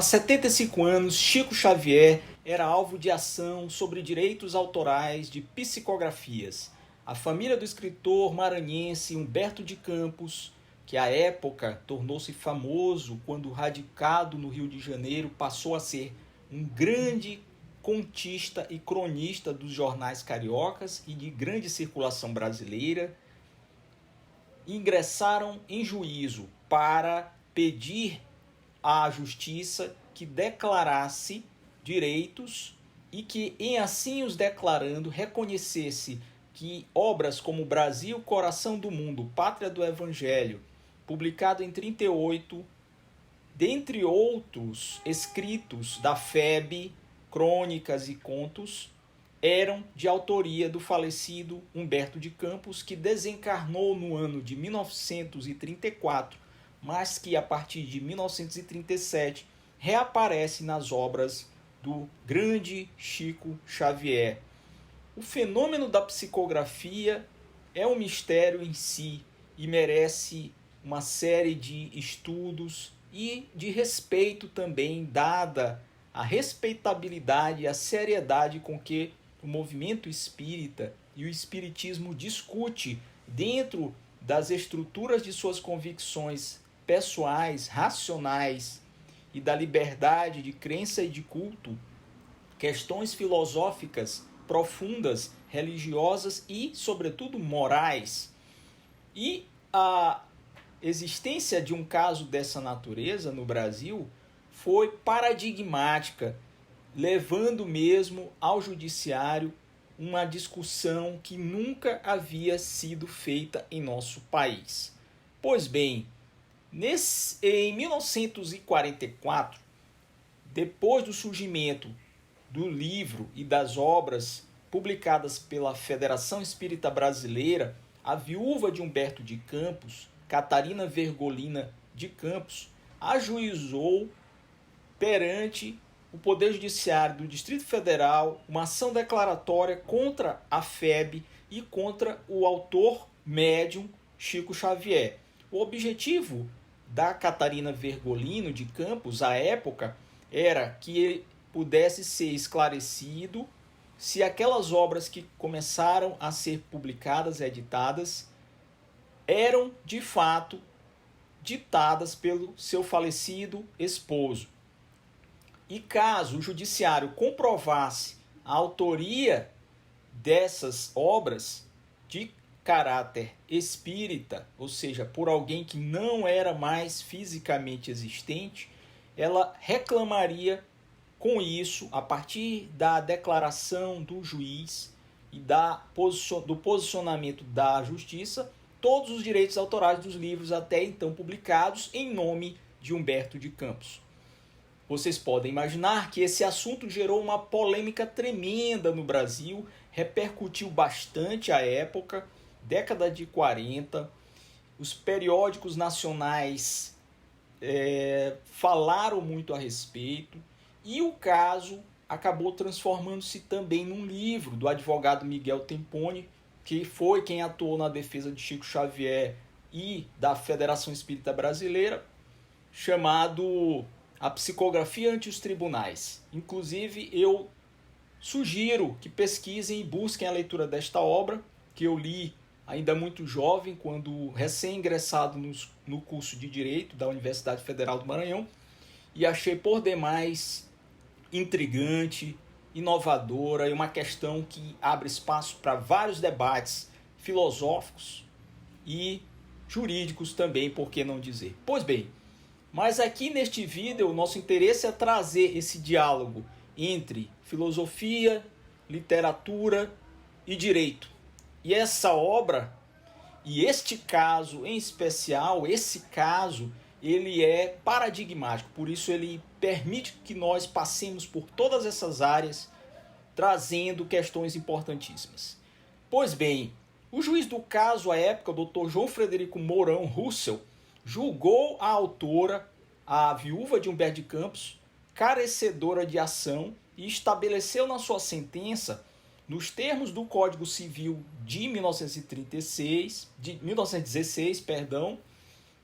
75 anos, Chico Xavier era alvo de ação sobre direitos autorais de psicografias. A família do escritor maranhense Humberto de Campos, que à época tornou-se famoso quando radicado no Rio de Janeiro, passou a ser um grande contista e cronista dos jornais cariocas e de grande circulação brasileira, ingressaram em juízo para pedir à justiça que declarasse direitos e que, em assim os declarando, reconhecesse que obras como Brasil, Coração do Mundo, Pátria do Evangelho, publicado em 1938, dentre outros escritos da FEB, crônicas e contos, eram de autoria do falecido Humberto de Campos, que desencarnou no ano de 1934, mas que a partir de 1937 reaparece nas obras do grande Chico Xavier. O fenômeno da psicografia é um mistério em si e merece uma série de estudos e de respeito também, dada a respeitabilidade e a seriedade com que o movimento espírita e o espiritismo discute dentro das estruturas de suas convicções pessoais, racionais e da liberdade de crença e de culto, questões filosóficas profundas, religiosas e, sobretudo, morais. E a existência de um caso dessa natureza no Brasil foi paradigmática, levando mesmo ao judiciário uma discussão que nunca havia sido feita em nosso país. Pois bem, em 1944, depois do surgimento do livro e das obras publicadas pela Federação Espírita Brasileira, a viúva de Humberto de Campos, Catarina Vergolina de Campos, ajuizou perante o Poder Judiciário do Distrito Federal uma ação declaratória contra a FEB e contra o autor médium Chico Xavier. O objetivo da Catarina Vergolino de Campos, à época, era que pudesse ser esclarecido se aquelas obras que começaram a ser publicadas e editadas eram, de fato, ditadas pelo seu falecido esposo. E caso o judiciário comprovasse a autoria dessas obras de caráter espírita, ou seja, por alguém que não era mais fisicamente existente, ela reclamaria com isso, a partir da declaração do juiz e do posicionamento da justiça, todos os direitos autorais dos livros até então publicados em nome de Humberto de Campos. Vocês podem imaginar que esse assunto gerou uma polêmica tremenda no Brasil, repercutiu bastante à época, década de 40, os periódicos nacionais falaram muito a respeito, e o caso acabou transformando-se também num livro do advogado Miguel Temponi, que foi quem atuou na defesa de Chico Xavier e da Federação Espírita Brasileira, chamado A Psicografia ante os Tribunais. Inclusive, eu sugiro que pesquisem e busquem a leitura desta obra, que eu li ainda muito jovem, quando recém-ingressado no curso de Direito da Universidade Federal do Maranhão, e achei por demais intrigante, inovadora e uma questão que abre espaço para vários debates filosóficos e jurídicos também, por que não dizer. Pois bem, mas aqui neste vídeo o nosso interesse é trazer esse diálogo entre filosofia, literatura e direito. E essa obra, e este caso em especial, ele é paradigmático, por isso ele permite que nós passemos por todas essas áreas, trazendo questões importantíssimas. Pois bem, o juiz do caso à época, o Dr. João Frederico Mourão Russell, julgou a autora, a viúva de Humberto de Campos, carecedora de ação e estabeleceu na sua sentença, nos termos do Código Civil de 1916,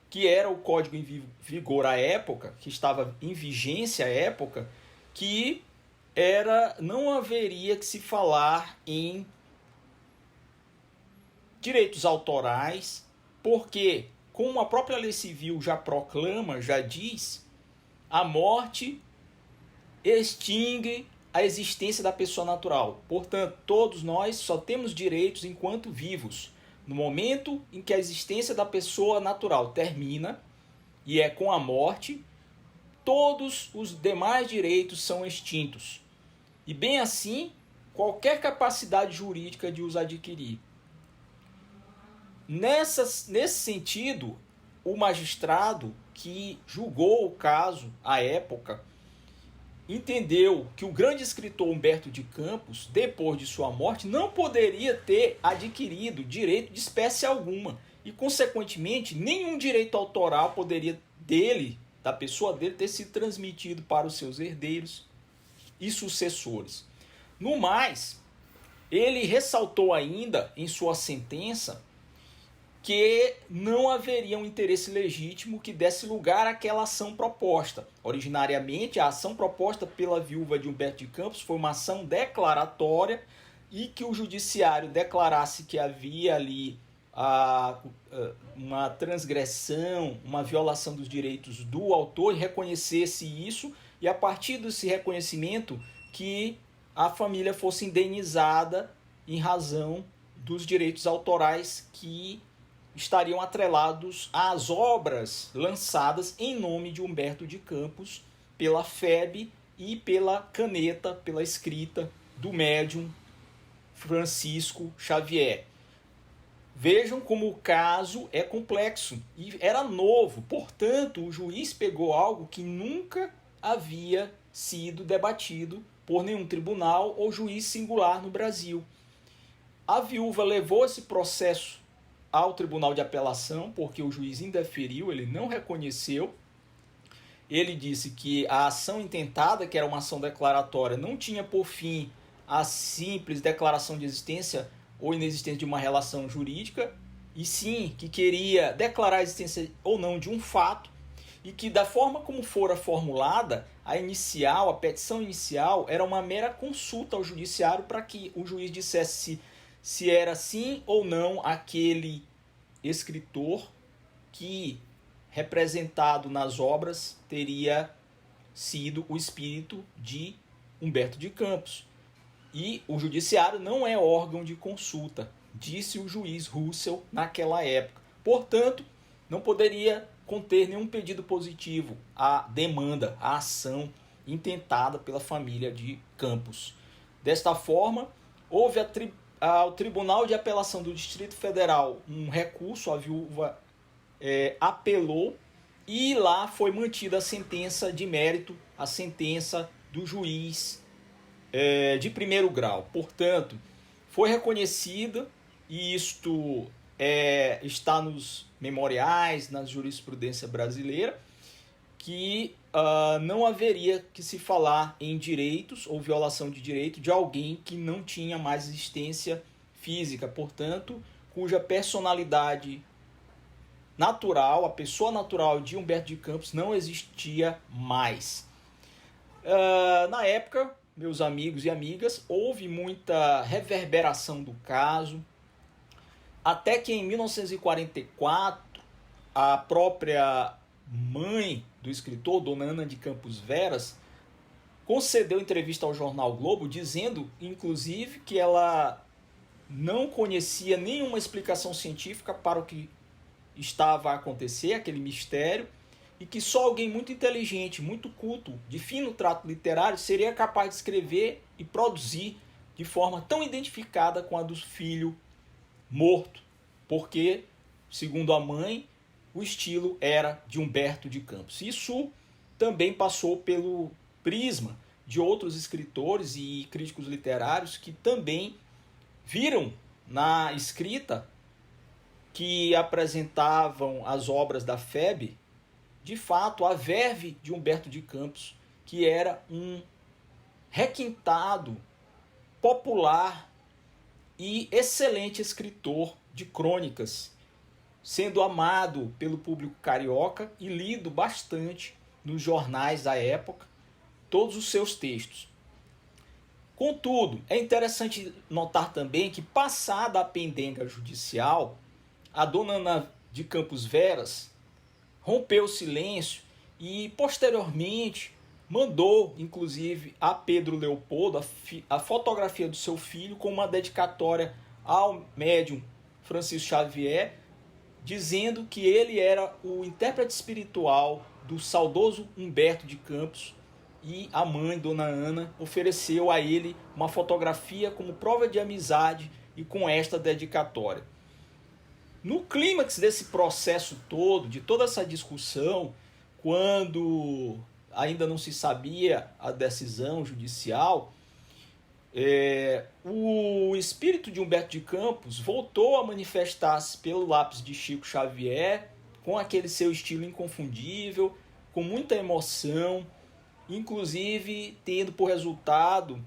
que era o código em vigor à época, que estava em vigência à época, que não haveria que se falar em direitos autorais, porque, como a própria lei civil já proclama, já diz, a morte extingue a existência da pessoa natural. Portanto, todos nós só temos direitos enquanto vivos. No momento em que a existência da pessoa natural termina, e é com a morte, todos os demais direitos são extintos. E bem assim, qualquer capacidade jurídica de os adquirir. Nesse sentido, o magistrado que julgou o caso à época entendeu que o grande escritor Humberto de Campos, depois de sua morte, não poderia ter adquirido direito de espécie alguma e, consequentemente, nenhum direito autoral poderia da pessoa dele, ter sido transmitido para os seus herdeiros e sucessores. No mais, ele ressaltou ainda em sua sentença que não haveria um interesse legítimo que desse lugar àquela ação proposta. Originariamente, a ação proposta pela viúva de Humberto de Campos foi uma ação declaratória e que o judiciário declarasse que havia ali uma transgressão, uma violação dos direitos do autor e reconhecesse isso, e a partir desse reconhecimento que a família fosse indenizada em razão dos direitos autorais que estariam atrelados às obras lançadas em nome de Humberto de Campos pela FEB e pela caneta, pela escrita do médium Francisco Xavier. Vejam como o caso é complexo e era novo, portanto, o juiz pegou algo que nunca havia sido debatido por nenhum tribunal ou juiz singular no Brasil. A viúva levou esse processo ao Tribunal de Apelação, porque o juiz indeferiu, ele não reconheceu. Ele disse que a ação intentada, que era uma ação declaratória, não tinha por fim a simples declaração de existência ou inexistência de uma relação jurídica, e sim que queria declarar a existência ou não de um fato, e que da forma como fora formulada, a petição inicial, era uma mera consulta ao judiciário para que o juiz dissesse se era sim ou não aquele escritor que, representado nas obras, teria sido o espírito de Humberto de Campos. E o judiciário não é órgão de consulta, disse o juiz Russell naquela época. Portanto, não poderia conter nenhum pedido positivo à demanda, à ação intentada pela família de Campos. Desta forma, houve ao Tribunal de Apelação do Distrito Federal um recurso, a viúva apelou e lá foi mantida a sentença de mérito, a sentença do juiz de primeiro grau. Portanto, foi reconhecida, e isto está nos memoriais, na jurisprudência brasileira, que não haveria que se falar em direitos ou violação de direito de alguém que não tinha mais existência física, portanto, cuja personalidade natural, a pessoa natural de Humberto de Campos não existia mais. Na época, meus amigos e amigas, houve muita reverberação do caso, até que em 1944, a própria mãe do escritor, Dona Ana de Campos Veras, concedeu entrevista ao jornal Globo, dizendo, inclusive, que ela não conhecia nenhuma explicação científica para o que estava a acontecer, aquele mistério, e que só alguém muito inteligente, muito culto, de fino trato literário, seria capaz de escrever e produzir de forma tão identificada com a do filho morto, porque, segundo a mãe, o estilo era de Humberto de Campos. Isso também passou pelo prisma de outros escritores e críticos literários que também viram na escrita que apresentavam as obras da FEB, de fato, a verve de Humberto de Campos, que era um requintado, popular e excelente escritor de crônicas, sendo amado pelo público carioca e lido bastante nos jornais da época, todos os seus textos. Contudo, é interessante notar também que, passada a pendenga judicial, a dona Ana de Campos Veras rompeu o silêncio e, posteriormente, mandou, inclusive, a Pedro Leopoldo a fotografia do seu filho com uma dedicatória ao médium Francisco Xavier, dizendo que ele era o intérprete espiritual do saudoso Humberto de Campos, e a mãe, Dona Ana, ofereceu a ele uma fotografia como prova de amizade e com esta dedicatória. No clímax desse processo todo, de toda essa discussão, quando ainda não se sabia a decisão judicial, o espírito de Humberto de Campos voltou a manifestar-se pelo lápis de Chico Xavier, com aquele seu estilo inconfundível, com muita emoção, inclusive tendo por resultado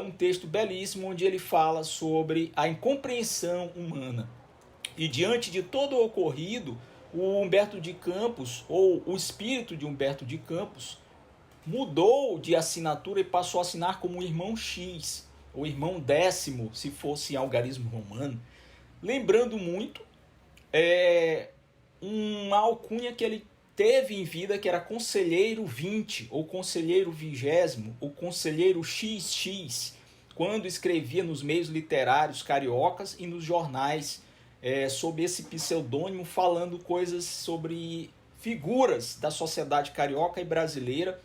um texto belíssimo onde ele fala sobre a incompreensão humana. E diante de todo o ocorrido, o Humberto de Campos, ou o espírito de Humberto de Campos, mudou de assinatura e passou a assinar como o irmão X, ou irmão 10º, se fosse em algarismo romano, lembrando muito uma alcunha que ele teve em vida, que era conselheiro 20, ou conselheiro 20º, ou conselheiro XX, quando escrevia nos meios literários cariocas e nos jornais sob esse pseudônimo, falando coisas sobre figuras da sociedade carioca e brasileira,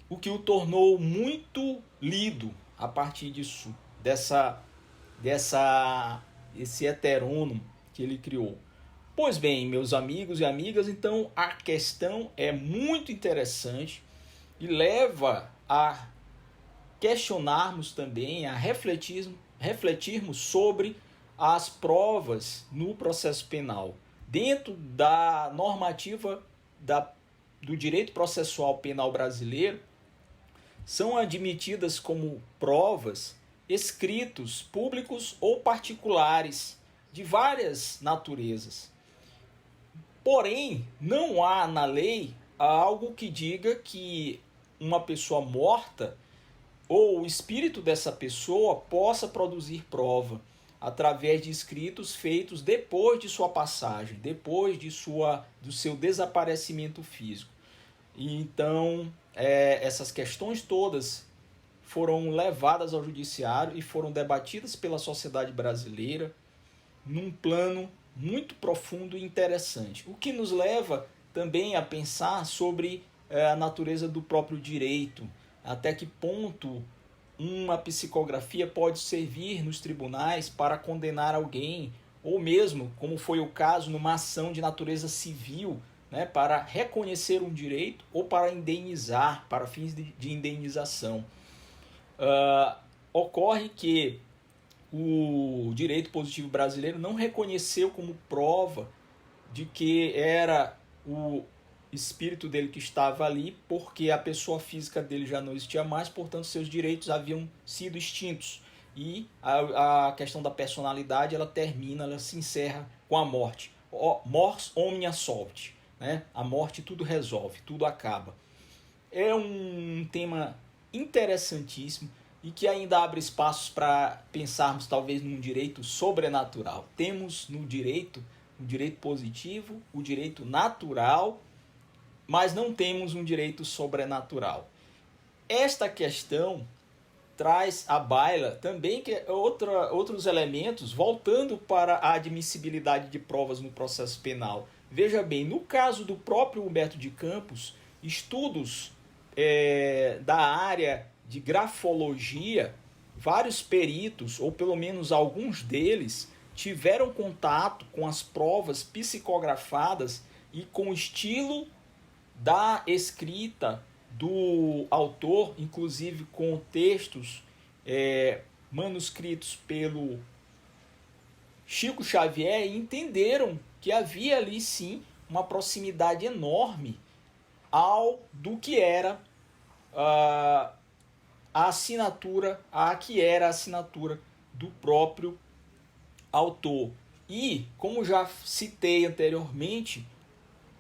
o que o tornou muito lido a partir disso, esse heterônimo que ele criou. Pois bem, meus amigos e amigas, então a questão é muito interessante e leva a questionarmos também, a refletirmos sobre as provas no processo penal. Dentro da normativa do direito processual penal brasileiro, são admitidas como provas escritos públicos ou particulares de várias naturezas. Porém, não há na lei algo que diga que uma pessoa morta ou o espírito dessa pessoa possa produzir prova através de escritos feitos depois de sua passagem, depois do seu desaparecimento físico. E então, essas questões todas foram levadas ao judiciário e foram debatidas pela sociedade brasileira num plano muito profundo e interessante. O que nos leva também a pensar sobre a natureza do próprio direito, até que ponto uma psicografia pode servir nos tribunais para condenar alguém, ou mesmo, como foi o caso numa ação de natureza civil, né, para reconhecer um direito ou para indenizar, para fins de indenização. Ocorre que o direito positivo brasileiro não reconheceu como prova de que era o espírito dele que estava ali, porque a pessoa física dele já não existia mais, portanto seus direitos haviam sido extintos. E a questão da personalidade, ela se encerra com a morte. Mors omnia solvet, né? A morte tudo resolve, tudo acaba. É um tema interessantíssimo e que ainda abre espaços para pensarmos talvez num direito sobrenatural. Temos no direito o direito positivo, o direito natural, mas não temos um direito sobrenatural. Esta questão traz à baila também outros elementos, voltando para a admissibilidade de provas no processo penal. Veja bem, no caso do próprio Humberto de Campos, estudos da área de grafologia, vários peritos, ou pelo menos alguns deles, tiveram contato com as provas psicografadas e com o estilo da escrita do autor, inclusive com textos manuscritos pelo Chico Xavier, e entenderam que havia ali sim uma proximidade enorme do que era a assinatura, que era a assinatura do próprio autor. E, como já citei anteriormente,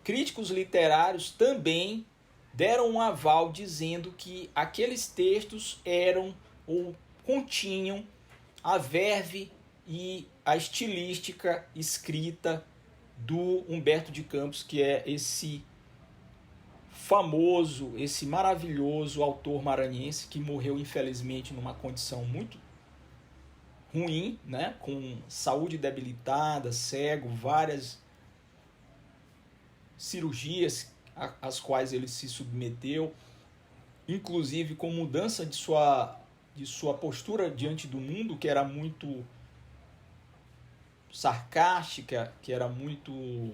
críticos literários também deram um aval dizendo que aqueles textos eram ou continham a verve e a estilística escrita do Humberto de Campos, que é esse famoso, esse maravilhoso autor maranhense que morreu infelizmente numa condição muito ruim, né? Com saúde debilitada, cego, várias cirurgias às quais ele se submeteu, inclusive com mudança de sua postura diante do mundo, que era muito sarcástica, que era muito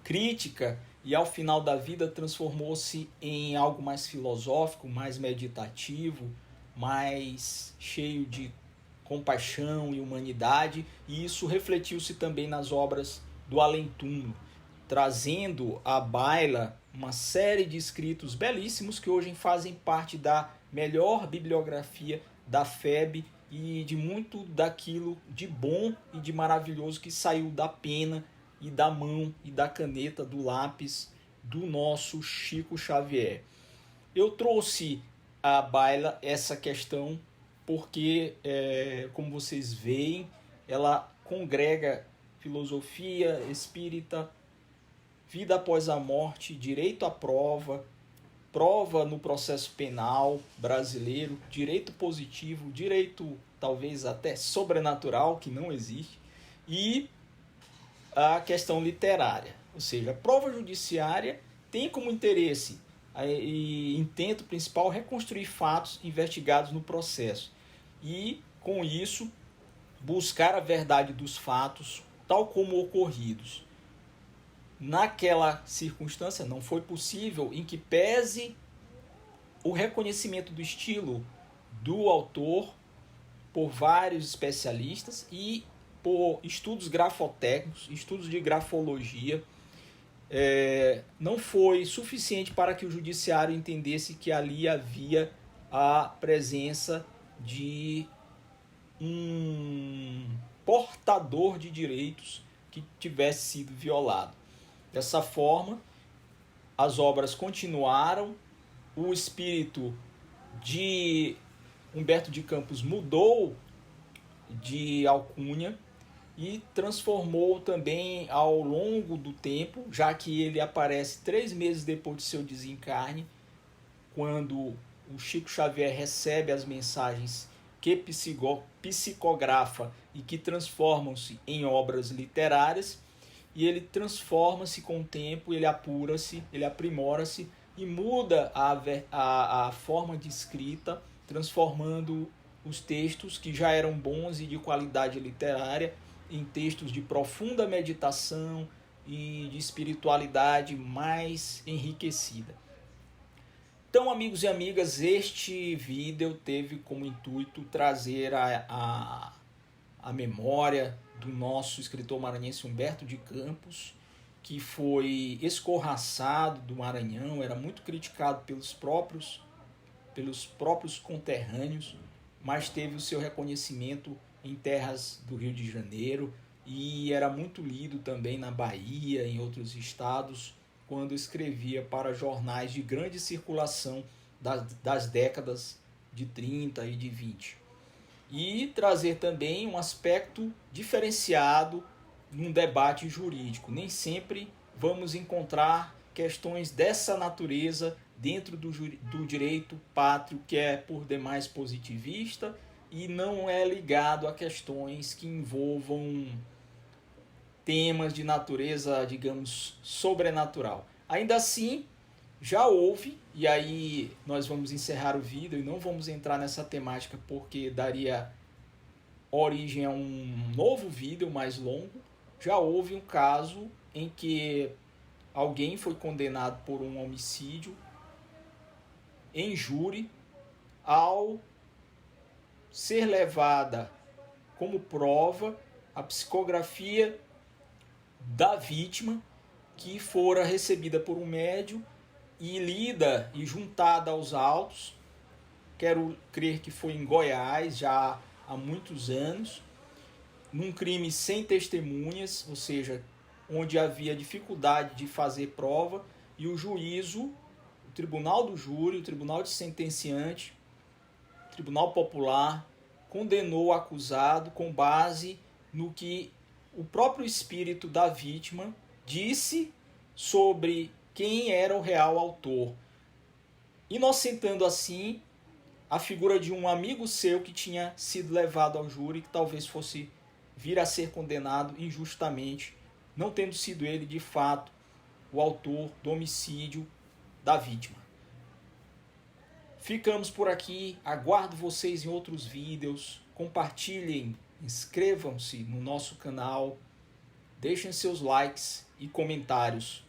crítica, e ao final da vida transformou-se em algo mais filosófico, mais meditativo, mais cheio de compaixão e humanidade, e isso refletiu-se também nas obras do Além-Túmulo, trazendo à baila uma série de escritos belíssimos que hoje fazem parte da melhor bibliografia da FEB e de muito daquilo de bom e de maravilhoso que saiu da pena e da mão e da caneta, do lápis do nosso Chico Xavier. Eu trouxe à baila essa questão porque, como vocês veem, ela congrega filosofia espírita, vida após a morte, direito à prova, prova no processo penal brasileiro, direito positivo, direito talvez até sobrenatural, que não existe, e a questão literária. Ou seja, a prova judiciária tem como interesse e intento principal reconstruir fatos investigados no processo. E, com isso, buscar a verdade dos fatos tal como ocorridos. Naquela circunstância não foi possível, em que pese o reconhecimento do estilo do autor por vários especialistas e por estudos grafotécnicos, estudos de grafologia, não foi suficiente para que o judiciário entendesse que ali havia a presença de um portador de direitos que tivesse sido violado. Dessa forma, as obras continuaram, o espírito de Humberto de Campos mudou de alcunha e transformou também ao longo do tempo, já que ele aparece 3 meses depois de seu desencarne, quando o Chico Xavier recebe as mensagens que psicografa e que transformam-se em obras literárias, e ele transforma-se com o tempo, ele apura-se, ele aprimora-se e muda a forma de escrita, transformando os textos que já eram bons e de qualidade literária em textos de profunda meditação e de espiritualidade mais enriquecida. Então, amigos e amigas, este vídeo teve como intuito trazer a memória do nosso escritor maranhense Humberto de Campos, que foi escorraçado do Maranhão, era muito criticado pelos próprios conterrâneos, mas teve o seu reconhecimento em terras do Rio de Janeiro e era muito lido também na Bahia, em outros estados, quando escrevia para jornais de grande circulação das décadas de 30 e de 20. E trazer também um aspecto diferenciado num debate jurídico. Nem sempre vamos encontrar questões dessa natureza dentro do direito pátrio, que é por demais positivista e não é ligado a questões que envolvam temas de natureza, digamos, sobrenatural. Ainda assim, já houve, e aí nós vamos encerrar o vídeo e não vamos entrar nessa temática porque daria origem a um novo vídeo mais longo. Já houve um caso em que alguém foi condenado por um homicídio em júri ao ser levada como prova a psicografia da vítima, que fora recebida por um médium e lida e juntada aos autos. Quero crer que foi em Goiás, já há muitos anos. num crime sem testemunhas, ou seja, onde havia dificuldade de fazer prova, e o juízo, o tribunal do júri, o tribunal de sentenciante, o tribunal popular, condenou o acusado com base no que o próprio espírito da vítima disse sobre quem era o real autor, inocentando assim a figura de um amigo seu que tinha sido levado ao júri, que talvez fosse vir a ser condenado injustamente, não tendo sido ele de fato o autor do homicídio da vítima. Ficamos por aqui, aguardo vocês em outros vídeos, compartilhem, inscrevam-se no nosso canal, deixem seus likes e comentários.